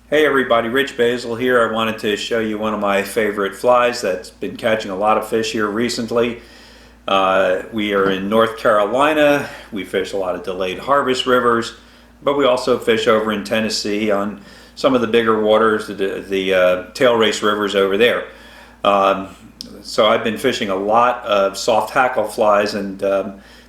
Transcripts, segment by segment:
Hey everybody, Rich Boesel here. I wanted to show you one of my favorite flies that's been catching a lot of fish here recently. We are in North Carolina. We fish a lot of delayed harvest rivers, but we also fish over in Tennessee on some of the bigger waters, the tail race rivers over there. So I've been fishing a lot of soft hackle flies and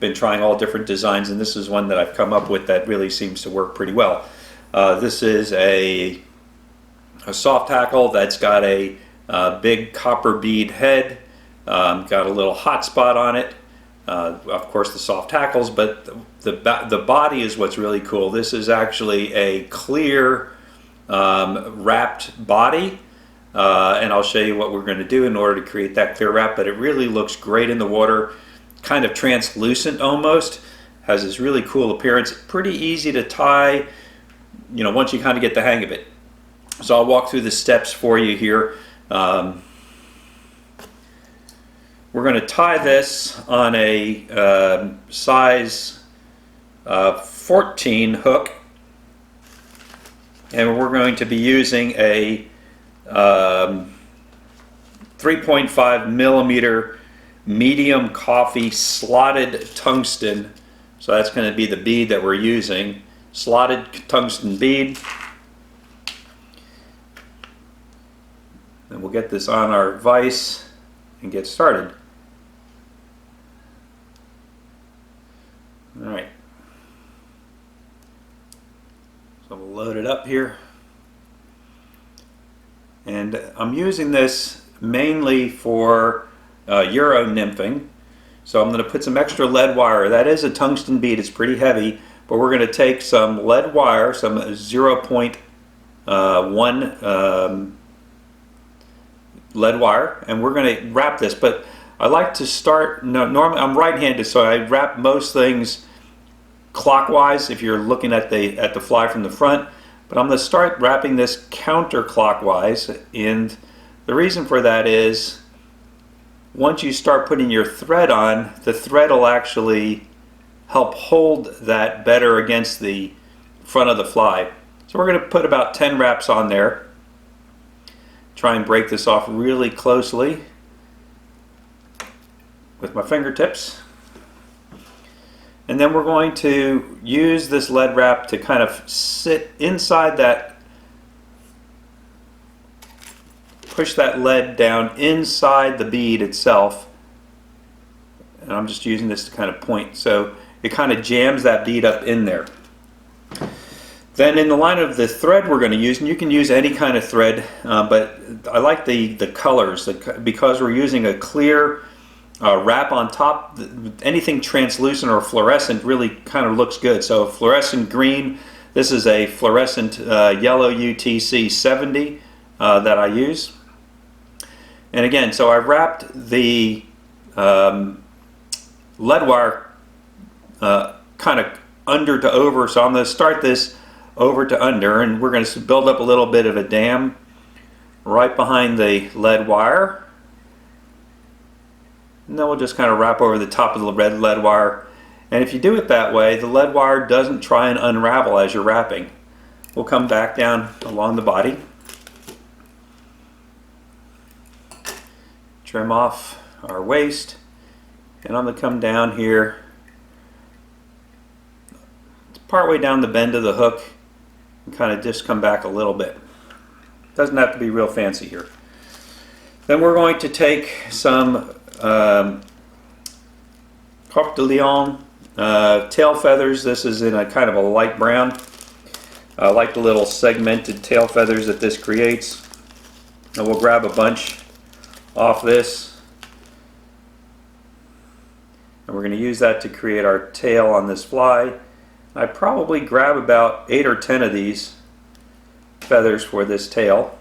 been trying all different designs, and this is one that I've come up with that really seems to work pretty well. This is a soft hackle that's got a big copper bead head, got a little hot spot on it. Of course, the soft hackles, but the body is what's really cool. This is actually a clear wrapped body, and I'll show you what we're going to do in order to create that clear wrap. But it really looks great in the water, kind of translucent almost. Has this really cool appearance. Pretty easy to tie, you know, once you kind of get the hang of it. So I'll walk through the steps for you here. We're going to tie this on a size 14 hook, and we're going to be using a 3.5 millimeter medium coffee slotted tungsten. So that's going to be the bead that we're using, slotted tungsten bead. And we'll get this on our vise and get started. All right. So we'll load it up here. And I'm using this mainly for Euro nymphing. So I'm going to put some extra lead wire. That is a tungsten bead. It's pretty heavy, but we're going to take some lead wire, some 0.1 lead wire, and we're going to wrap this. But I like to start, normally I'm right-handed, so I wrap most things clockwise if you're looking at the fly from the front, but I'm going to start wrapping this counterclockwise. And the reason for that is once you start putting your thread on, the thread will actually help hold that better against the front of the fly. So we're going to put about 10 wraps on there. Try and break this off really closely with my fingertips. And then we're going to use this lead wrap to kind of sit inside that, push that lead down inside the bead itself. And I'm just using this to kind of point, so it kind of jams that bead up in there. Then in the line of the thread we're going to use, and you can use any kind of thread, but I like the colors because we're using a clear wrap on top. Anything translucent or fluorescent really kind of looks good. So fluorescent green, this is a fluorescent yellow UTC 70 that I use. And again, so I wrapped the lead wire kind of under to over, so I'm going to start this over to under, and we're going to build up a little bit of a dam right behind the lead wire, and then we'll just kind of wrap over the top of the red lead wire. And if you do it that way, the lead wire doesn't try and unravel as you're wrapping. We'll come back down along the body, trim off our waist, and I'm going to come down here partway down the bend of the hook and kind of just come back a little bit. Doesn't have to be real fancy here. Then we're going to take some Coq de Lion tail feathers. This is in a kind of a light brown. I like the little segmented tail feathers that this creates. And we'll grab a bunch off this. And we're going to use that to create our tail on this fly. I probably grab about 8 or 10 of these feathers for this tail.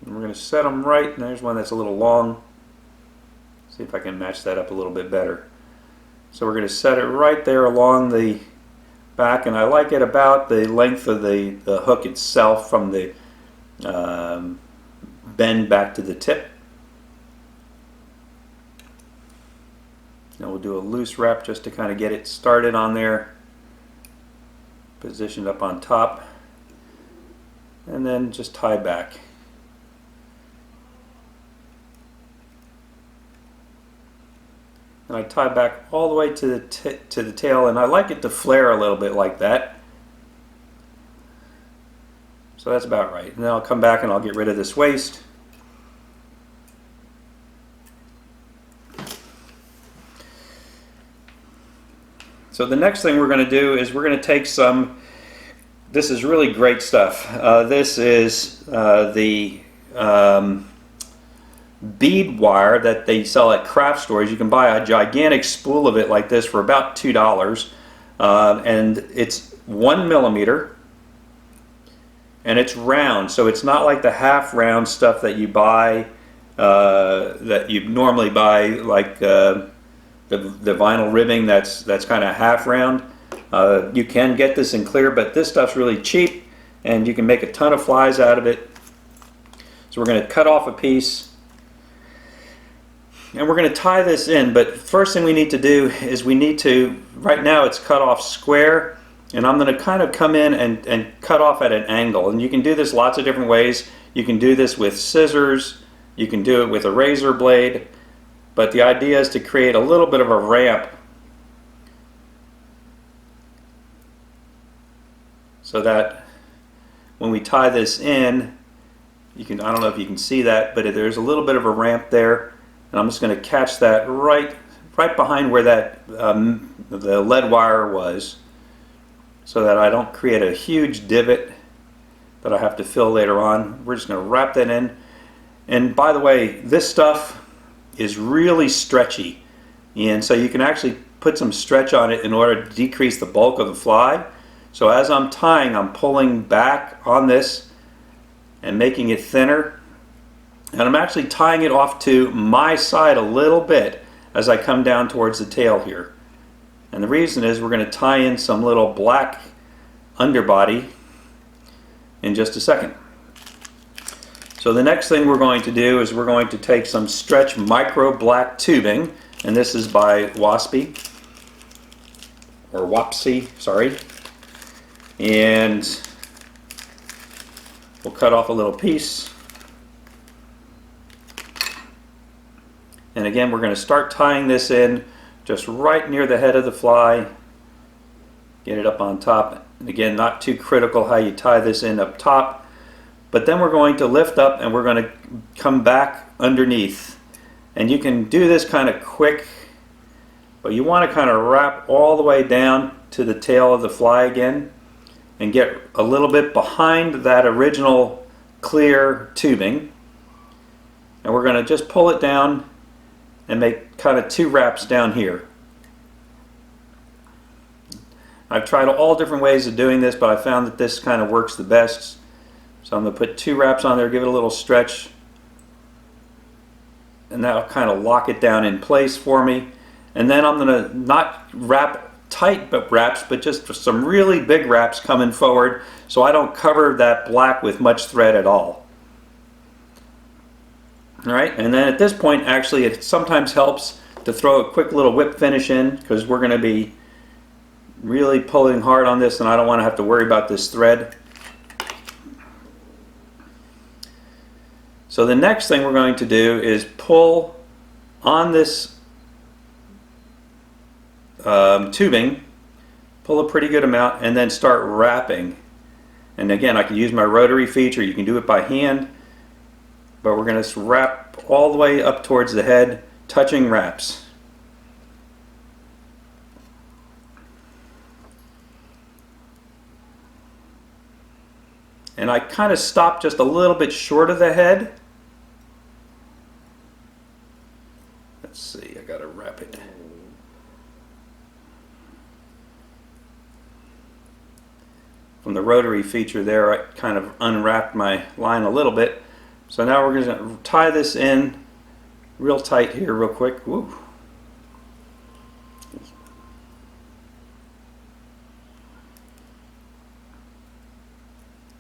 And we're going to set them right, and there's one that's a little long. See if I can match that up a little bit better. So we're going to set it right there along the back, and I like it about the length of the hook itself from the bend back to the tip. Now we'll do a loose wrap just to kind of get it started on there. positioned up on top, and then just tie back. And I tie back all the way to the tail, and I like it to flare a little bit like that. So that's about right. And then I'll come back and I'll get rid of this waste. So the next thing we're going to do is we're going to take some, this is really great stuff. This is the bead wire that they sell at craft stores. You can buy a gigantic spool of it like this for about $2. And it's 1 millimeter. And it's round, so it's not like the half round stuff that you buy, that you normally buy, like the vinyl ribbing that's kind of half round. You can get this in clear, but this stuff's really cheap, and you can make a ton of flies out of it. So we're going to cut off a piece, and we're going to tie this in. But first thing we need to do is we need to, right now it's cut off square. And I'm going to kind of come in and cut off at an angle. And you can do this lots of different ways. You can do this with scissors. You can do it with a razor blade. But the idea is to create a little bit of a ramp so that when we tie this in, you can, I don't know if you can see that, but there's a little bit of a ramp there. And I'm just going to catch that right behind where that the lead wire was, so that I don't create a huge divot that I have to fill later on. We're just going to wrap that in. And by the way, this stuff is really stretchy, and so you can actually put some stretch on it in order to decrease the bulk of the fly. So as I'm tying, I'm pulling back on this and making it thinner, and I'm actually tying it off to my side a little bit as I come down towards the tail here. And the reason is we're going to tie in some little black underbody in just a second. So the next thing we're going to do is we're going to take some stretch micro black tubing, and this is by Wapsi, sorry. And we'll cut off a little piece. And again, we're going to start tying this in just right near the head of the fly. Get it up on top. And again, not too critical how you tie this in up top. But then we're going to lift up and we're going to come back underneath. And you can do this kind of quick, but you want to kind of wrap all the way down to the tail of the fly again and get a little bit behind that original clear tubing. And we're going to just pull it down and make kind of 2 wraps down here. I've tried all different ways of doing this, but I found that this kind of works the best. So I'm going to put 2 wraps on there, give it a little stretch, and that'll kind of lock it down in place for me. And then I'm going to not wrap tight wraps, but just some really big wraps coming forward so I don't cover that black with much thread at all. Alright, and then at this point, actually, it sometimes helps to throw a quick little whip finish in, because we're going to be really pulling hard on this and I don't want to have to worry about this thread. So the next thing we're going to do is pull on this tubing, pull a pretty good amount, and then start wrapping. And again, I can use my rotary feature, you can do it by hand, but we're going to wrap all the way up towards the head, touching wraps. And I kind of stop just a little bit short of the head. Let's see, I got to wrap it. From the rotary feature there, I kind of unwrapped my line a little bit. So now we're going to tie this in real tight here real quick. Woo.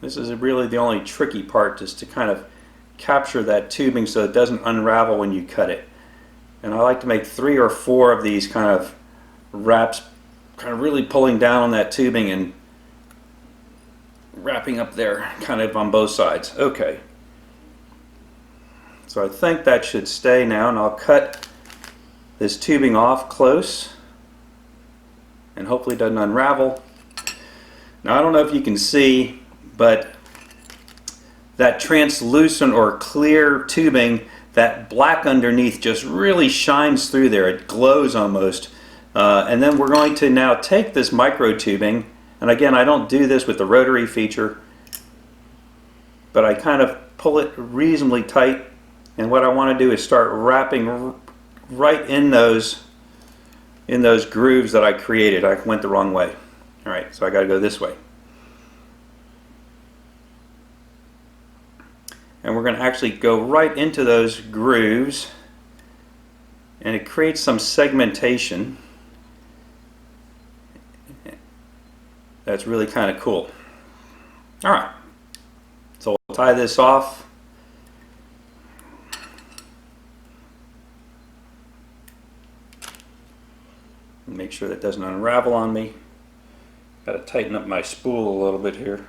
This is really the only tricky part, just to kind of capture that tubing so it doesn't unravel when you cut it. And I like to make 3 or 4 of these kind of wraps, kind of really pulling down on that tubing and wrapping up there kind of on both sides. Okay. So I think that should stay now, and I'll cut this tubing off close and hopefully it doesn't unravel. Now I don't know if you can see, but that translucent or clear tubing, that black underneath just really shines through there. It glows almost. And then we're going to now take this micro tubing, and again, I don't do this with the rotary feature, but I kind of pull it reasonably tight, and what I want to do is start wrapping right in those grooves that I created. I went the wrong way. All right, so I got to go this way. And we're going to actually go right into those grooves, and it creates some segmentation. That's really kind of cool. All right, so we'll tie this off. Make sure that doesn't unravel on me. Got to tighten up my spool a little bit here.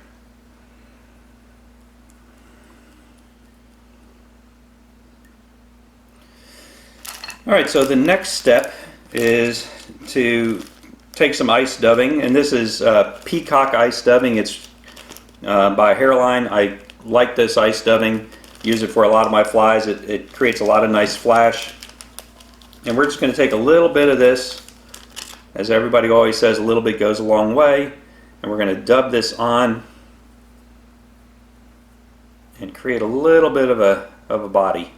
All right, so the next step is to take some ice dubbing, and this is Peacock ice dubbing. It's by Hairline. I like this ice dubbing. Use it for a lot of my flies. It creates a lot of nice flash. And we're just going to take a little bit of this. As everybody always says, a little bit goes a long way. And we're going to dub this on and create a little bit of a body.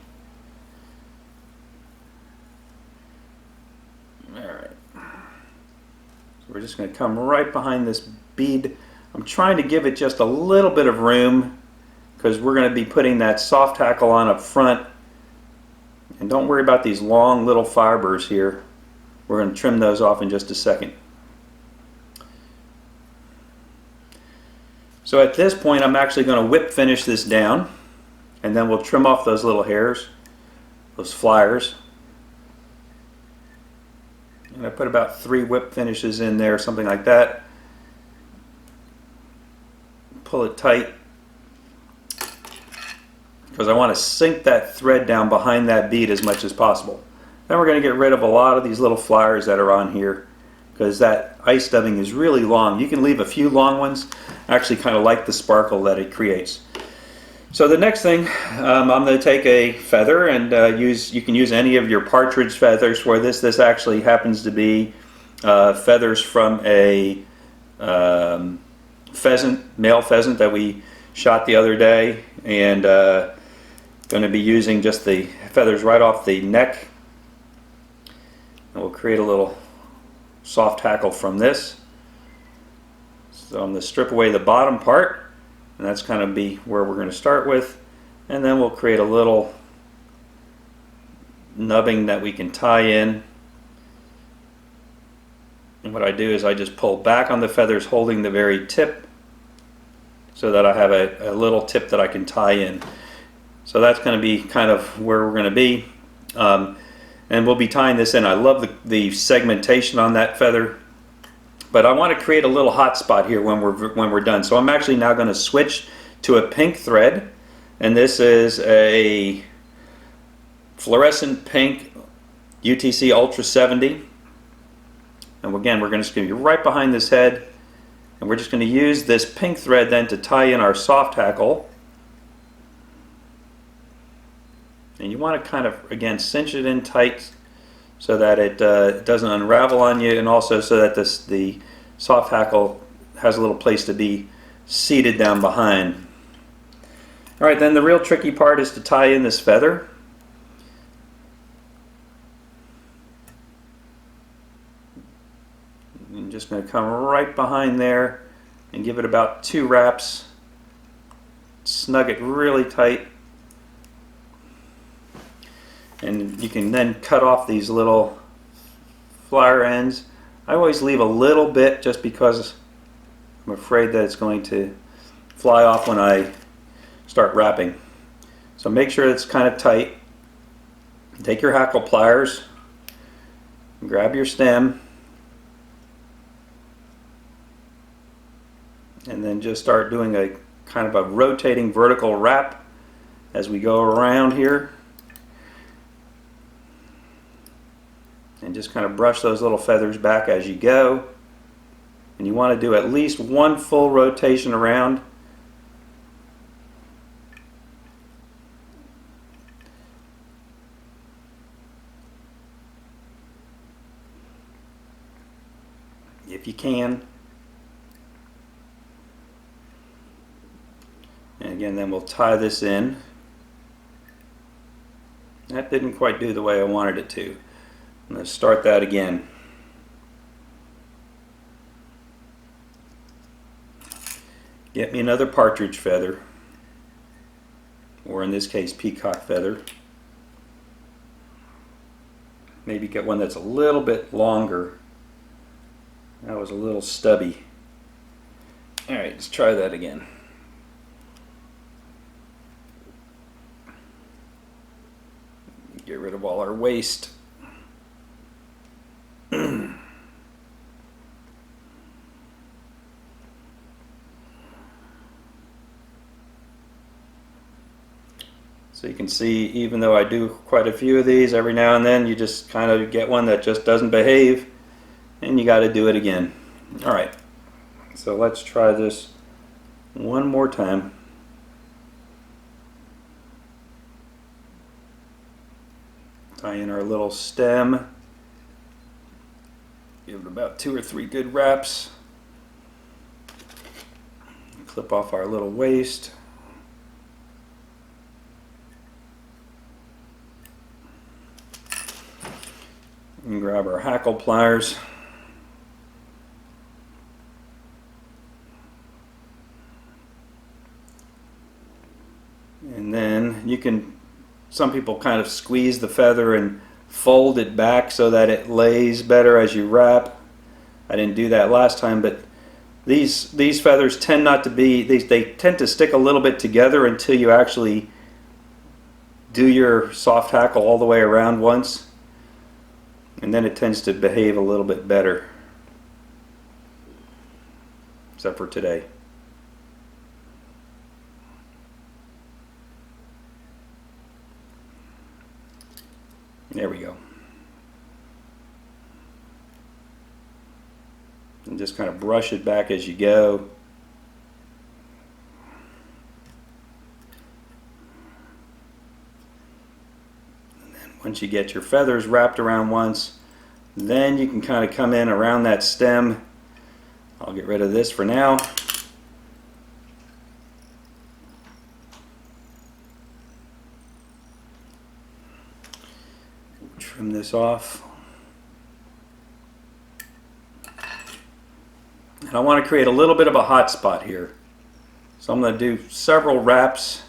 Alright. So we're just going to come right behind this bead. I'm trying to give it just a little bit of room because we're going to be putting that soft hackle on up front. And don't worry about these long little fibers here. We're going to trim those off in just a second. So at this point I'm actually going to whip finish this down, and then we'll trim off those little hairs, those flyers. And I put about 3 whip finishes in there, something like that. Pull it tight because I want to sink that thread down behind that bead as much as possible. Then we're going to get rid of a lot of these little flyers that are on here because that ice dubbing is really long. You can leave a few long ones. I actually kind of like the sparkle that it creates. So the next thing, I'm going to take a feather and you can use any of your partridge feathers for this. This actually happens to be feathers from a pheasant, male pheasant that we shot the other day, and going to be using just the feathers right off the neck. And we'll create a little soft hackle from this. So I'm going to strip away the bottom part, and that's kind of be where we're going to start with, and then we'll create a little nubbing that we can tie in. And what I do is I just pull back on the feathers holding the very tip so that I have a little tip that I can tie in. So that's going to be kind of where we're going to be. And we'll be tying this in. I love the segmentation on that feather, but I want to create a little hot spot here when we're done. So I'm actually now going to switch to a pink thread, and this is a fluorescent pink UTC Ultra 70. And again, we're going to be right behind this head, and we're just going to use this pink thread then to tie in our soft hackle. And you want to kind of, again, cinch it in tight so that it doesn't unravel on you, and also so that the soft hackle has a little place to be seated down behind. Alright, then the real tricky part is to tie in this feather. I'm just going to come right behind there and give it about 2 wraps. Snug it really tight. And you can then cut off these little flyer ends. I always leave a little bit just because I'm afraid that it's going to fly off when I start wrapping. So make sure it's kind of tight. Take your hackle pliers, grab your stem, and then just start doing a kind of a rotating vertical wrap as we go around here, and just kind of brush those little feathers back as you go. And you want to do at least one full rotation around. If you can. And again, then we'll tie this in. That didn't quite do the way I wanted it to. I'm going to start that again. Get me another partridge feather, or in this case peacock feather. Maybe get one that's a little bit longer. That was a little stubby. Alright, let's try that again. Get rid of all our waste. So you can see, even though I do quite a few of these, every now and then you just kind of get one that just doesn't behave, and you got to do it again. Alright, so let's try this one more time. Tie in our little stem. Give it about 2 or 3 good wraps. Clip off our little waist. And grab our hackle pliers. And then you can, some people kind of squeeze the feather and fold it back so that it lays better as you wrap. I didn't do that last time, but these feathers tend not to be, they tend to stick a little bit together until you actually do your soft hackle all the way around once. And then it tends to behave a little bit better, except for today. There we go. And just kind of brush it back as you go. Once you get your feathers wrapped around once, then you can kind of come in around that stem. I'll get rid of this for now. Trim this off. And I want to create a little bit of a hot spot here. So I'm going to do several wraps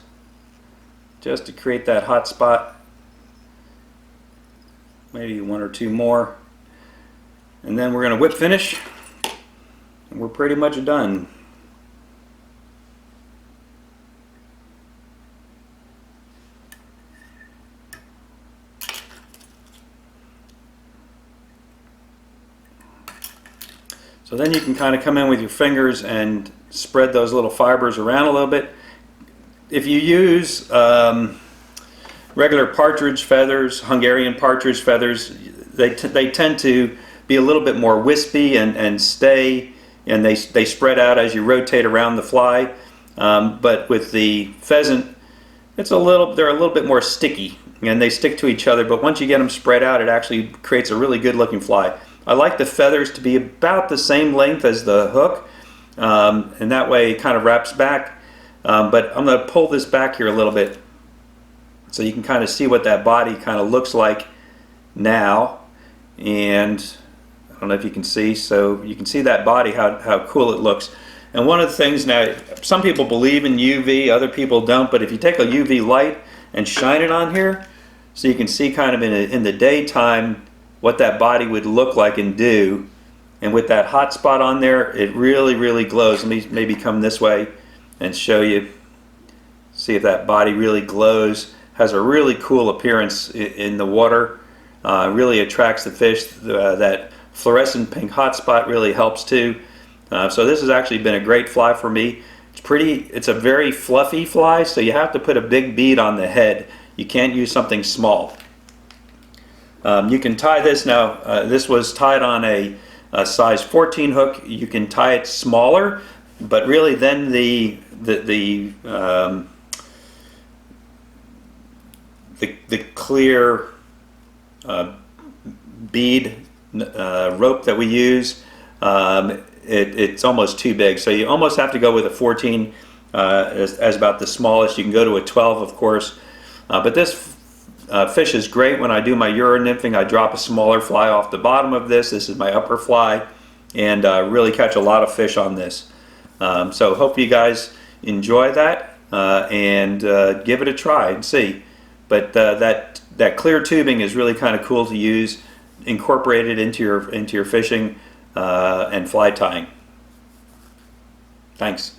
just to create that hot spot. Maybe 1 or 2 more, and then we're going to whip finish, and we're pretty much done. So then you can kind of come in with your fingers and spread those little fibers around a little bit. If you use regular partridge feathers, Hungarian partridge feathers, they tend to be a little bit more wispy and stay, and they spread out as you rotate around the fly. But with the pheasant, they're a little bit more sticky, and they stick to each other. But once you get them spread out, it actually creates a really good looking fly. I like the feathers to be about the same length as the hook, and that way it kind of wraps back. But I'm going to pull this back here a little bit, so you can kind of see what that body kind of looks like now. And I don't know if you can see, so you can see that body, how cool it looks. And one of the things now, some people believe in UV, other people don't, but if you take a UV light and shine it on here, so you can see kind of in the daytime what that body would look like and do. And with that hot spot on there, it really, really glows. Let me maybe come this way and show you. See if that body really glows. Has a really cool appearance in the water. Really attracts the fish. That fluorescent pink hot spot really helps too. So this has actually been a great fly for me. It's a very fluffy fly, so you have to put a big bead on the head. You can't use something small. You can tie this now. This was tied on a size 14 hook. You can tie it smaller, but really then the clear bead rope that we use, it's almost too big. So you almost have to go with a 14 as about the smallest. You can go to a 12, of course. But this fish is great when I do my Euro nymphing. I drop a smaller fly off the bottom of this. This is my upper fly, and really catch a lot of fish on this. So hope you guys enjoy that and give it a try and see. But that clear tubing is really kind of cool to use. Incorporate it into your fishing and fly tying. Thanks.